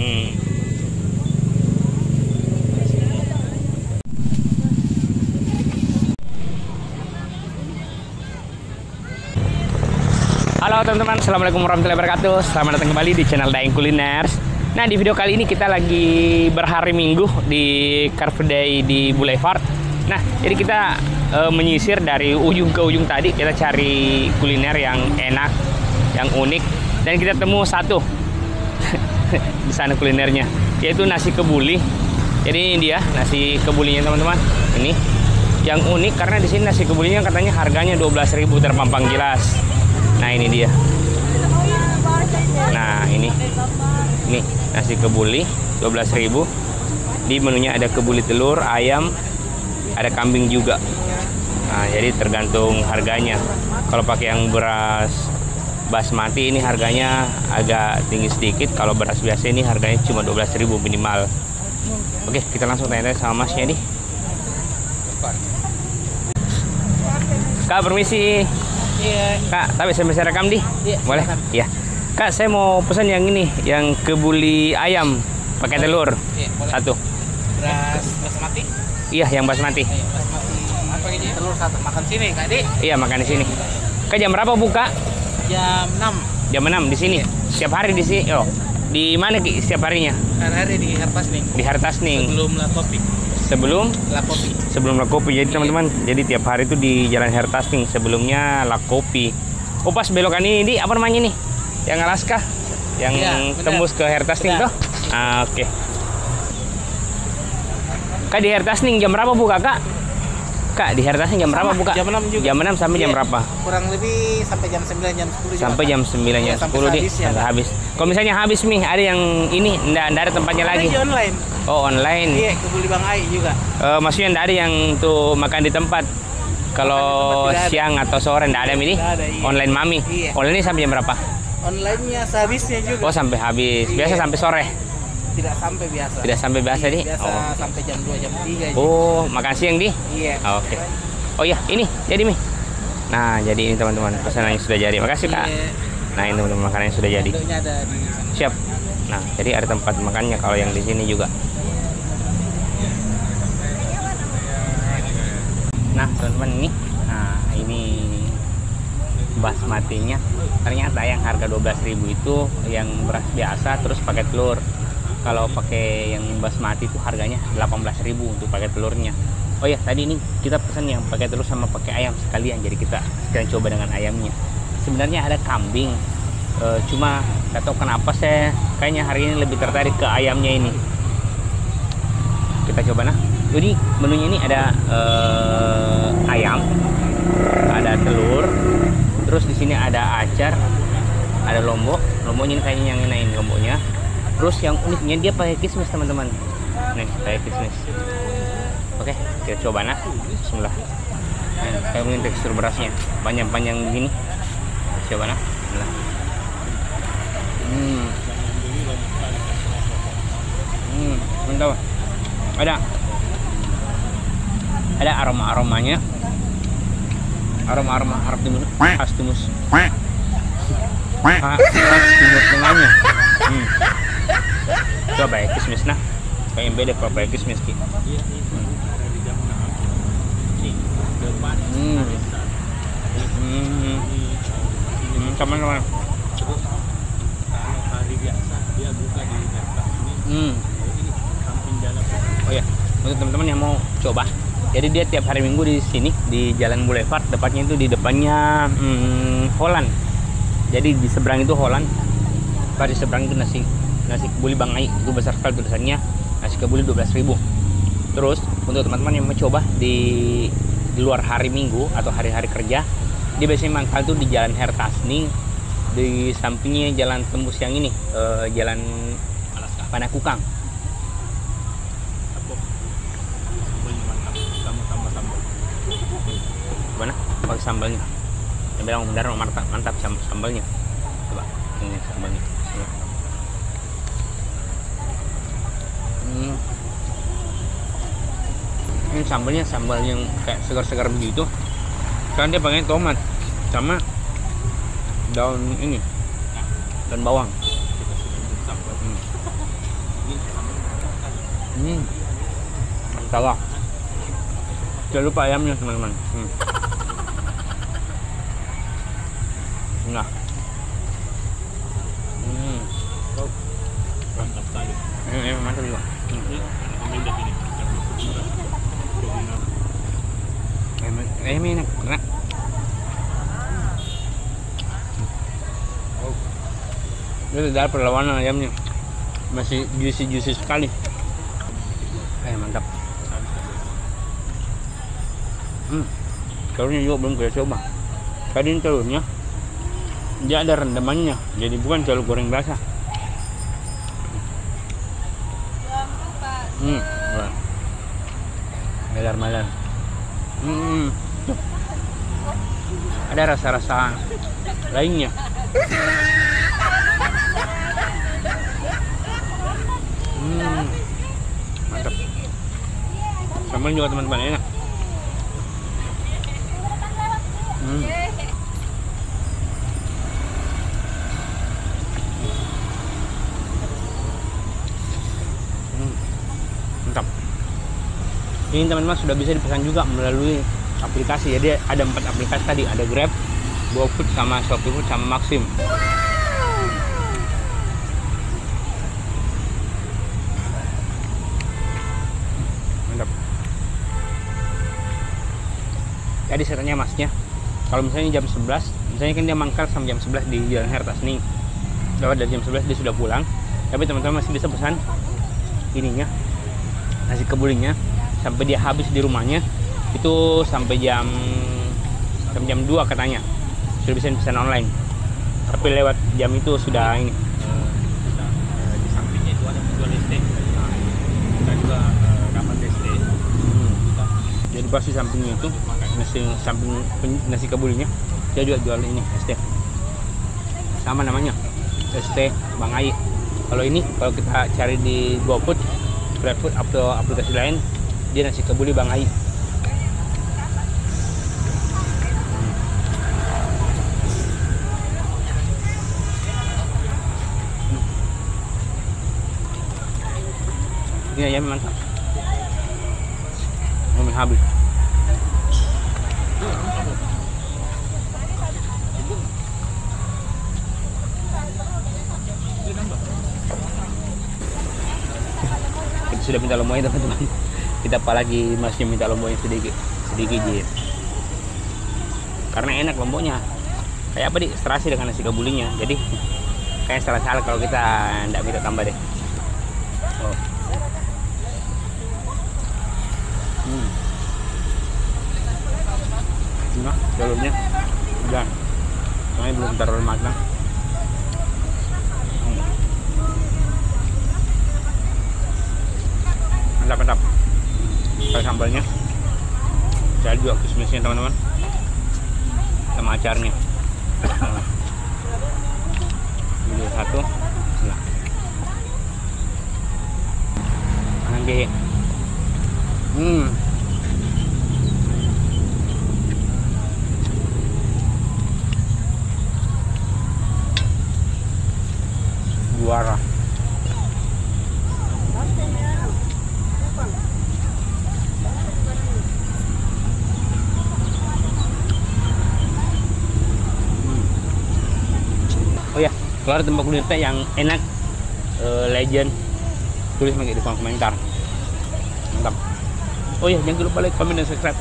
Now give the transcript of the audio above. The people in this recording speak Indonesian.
Halo teman-teman, assalamualaikum warahmatullahi wabarakatuh. Selamat datang kembali di channel Daeng Kuliners. Nah, di video kali ini kita lagi berhari Minggu di Car Free Day di Boulevard. Nah, jadi kita menyisir dari ujung ke ujung tadi. Kita cari kuliner yang enak, yang unik, dan kita temu satu di sana kulinernya, yaitu nasi kebuli. Jadi ini dia nasi kebulinya teman-teman. Ini yang unik karena di sini nasi kebulinya katanya harganya 12.000 terpampang jelas. Nah, ini dia. Nah, ini nasi kebuli 12.000. Di menunya ada kebuli telur, ayam, ada kambing juga. Nah, jadi tergantung harganya. Kalau pakai yang beras basmati ini harganya agak tinggi sedikit. Kalau beras biasa ini harganya cuma 12.000 minimal. Oke, kita langsung tanya-tanya sama masnya nih. Kak, permisi. Iya. Kak, tapi saya bisa rekam di? Iya, boleh? Iya. Kak, saya mau pesan yang ini, yang kebuli ayam pakai telur. Iya, boleh. Satu. Beras basmati? Iya, yang basmati. Iya, basmati. Apa ini? Telur satu. Makan sini, Kak Dik. Iya, makan di sini. Kak, jam berapa buka? Jam 6. Jam 6 di sini. Iya. Setiap hari di sini. Oh, di mana Ki setiap harinya? Hari-hari di Harpasning. Di Hartasning. Sebelum La Kopi. Sebelum La Kopi. La Kopi. Jadi teman-teman, jadi tiap hari itu di Jalan Hartasning, sebelumnya La Kopi. Oh, pas belokan ini apa namanya nih? Yang Alaska, yang Iya, tembus ke Hartasning tuh. Ah, oke. Kak, di Hartasning jam berapa buka, Kak? Kak, di Hartasning jam berapa buka? Jam 6 juga. Jam 6 sampai jam Iya. berapa? Kurang lebih sampai jam 9, jam 10 juga. Sampai jam 9, jam Iya, sampai 10 di habisnya, sampai Kak. habis. Kalau misalnya habis nih, ada yang ini enggak ada tempatnya lagi. Ada online. Oh, online. Iya, kebuli Bang Ai juga. Maksudnya enggak ada yang tuh makan di tempat. Kalau Makan di tempat tidak ada. siang atau sore enggak ada ini. Tidak ada, iya. Online Mami. Iya. Online ini sampai jam berapa? Online-nya sehabisnya juga. Oh, sampai habis. Biasa Iya. sampai sore. Tidak sampai biasa. Tidak sampai biasa di. Biasa Oh. sampai jam 2, jam 3. Oh, makan siang di. Iya. Oke. Oh iya, ini jadi Mi. Nah, jadi ini teman-teman, pesanannya sudah jadi. Makasih, Kak. Iya. Nah, ini teman-teman makanannya sudah jadi. Bentuknya ada di sana. Siap. Nah, jadi ada tempat makannya kalau yang di sini juga. Nah, teman-teman ini. Nah, ini basmatinya. Ternyata yang harga 12.000 itu yang beras biasa terus pakai telur. Kalau pakai yang basmati itu harganya 18.000 untuk pakai telurnya. Oh ya, tadi ini kita pesan yang pakai telur sama pakai ayam sekalian. Jadi kita sekalian coba dengan ayamnya. Sebenarnya ada kambing. Cuma nggak tahu kenapa saya kayaknya hari ini lebih tertarik ke ayamnya ini. Kita coba nah. Jadi menunya ini ada ayam, ada telur, terus di sini ada acar, ada lombok. Lomboknya ini kayaknya yang enakin lomboknya. Terus yang uniknya dia pakai kismis teman-teman. Nih, pakai kismis. Oke, kita coba nah. Bismillah. Nah, kayak mungkin tekstur berasnya panjang-panjang begini. Kita coba nah. Bismillah. Mantap. Ada aroma-aromanya. Aroma-aroma Arab Timur, khas Timur. Khas Timur Tengahnya. Coba ya kismis nah. Kayak beda kalau pakai kismis Ki. Teman-teman. Oh ya, untuk teman-teman yang mau coba, jadi dia tiap hari Minggu di sini di Jalan Boulevard, tepatnya itu di depannya Holland. Jadi di seberang itu Holland, di seberang itu nasi kebuli Bang Ai, itu besar sekali tulisannya nasi kebuli 12.000. Terus untuk teman-teman yang mau coba di luar hari Minggu atau hari-hari kerja, dia biasanya mangkal tuh di Jalan Hartasning, di sampingnya jalan tembus yang ini, jalan Panakukang. Gimana? Pakai sambalnya. Dia bilang benar mantap sambalnya. Coba ini sambalnya. Ini sambalnya sambal yang kayak segar-segar begitu. Kan dia pakai tomat sama daun ini, daun bawang. Mantap lah. Jangan lupa ayamnya teman-teman. Nah. Mantap sekali. Mantap juga. Ambil dari sini. Ayamnya enak, enak. Ini tidak ada perlawanan ayamnya, masih juicy sekali. Mantap. Telurnya juga belum kita coba. Tadi ini telurnya dia ada rendamannya, jadi bukan telur goreng biasa. Melar-melar. Ada rasa-rasa lainnya. Mantap. Sambal juga teman-teman enak. Mantap. Ini teman-teman sudah bisa dipesan juga melalui aplikasi. Jadi ada 4 aplikasi tadi, ada Grab, GoFood, sama ShopeeFood, sama Maxim. Mantap. Tadi sarannya masnya, kalau misalnya jam 11, misalnya kan dia mangkal sampai jam 11 di Jalan Hertasning. Lewat dari jam 11 dia sudah pulang. Tapi teman-teman masih bisa pesan ininya, nasi kebulinya, sampai dia habis di rumahnya. Itu sampai jam 2 katanya sudah bisa pesan online. Tapi lewat jam itu sudah ini. Di sampingnya itu ada penjual steak. Kita juga dapat steak. Jadi pasti sampingnya itu nasi kebulinya dia juga jual ini ST. Sama namanya ST Bang Ai. Kalau ini kalau kita cari di GoFood, GrabFood atau aplikasi lain, dia nasi kebuli Bang Ai. Ini ayam mantap. Momen habis. Kita sudah minta lomoy teman-teman. Kita apalagi masih minta lomboknya sedikit Jir. Karena enak lomboknya. Kayak apa di serasi dengan nasi kebulinya. Jadi kayak salah-salah kalau kita tidak minta tambah deh. Oh. Nah, telurnya udah, soalnya belum terlalu matang. Mantap. Kayak sambalnya, saya juga kismisnya teman-teman, sama acarnya. Ini satu, nah, nanti. Juara. Oh ya, kalau ada tempat kuliner yang enak, legend, tulis di kolom komentar. Mantap. Oh ya, jangan lupa like, comment, dan subscribe.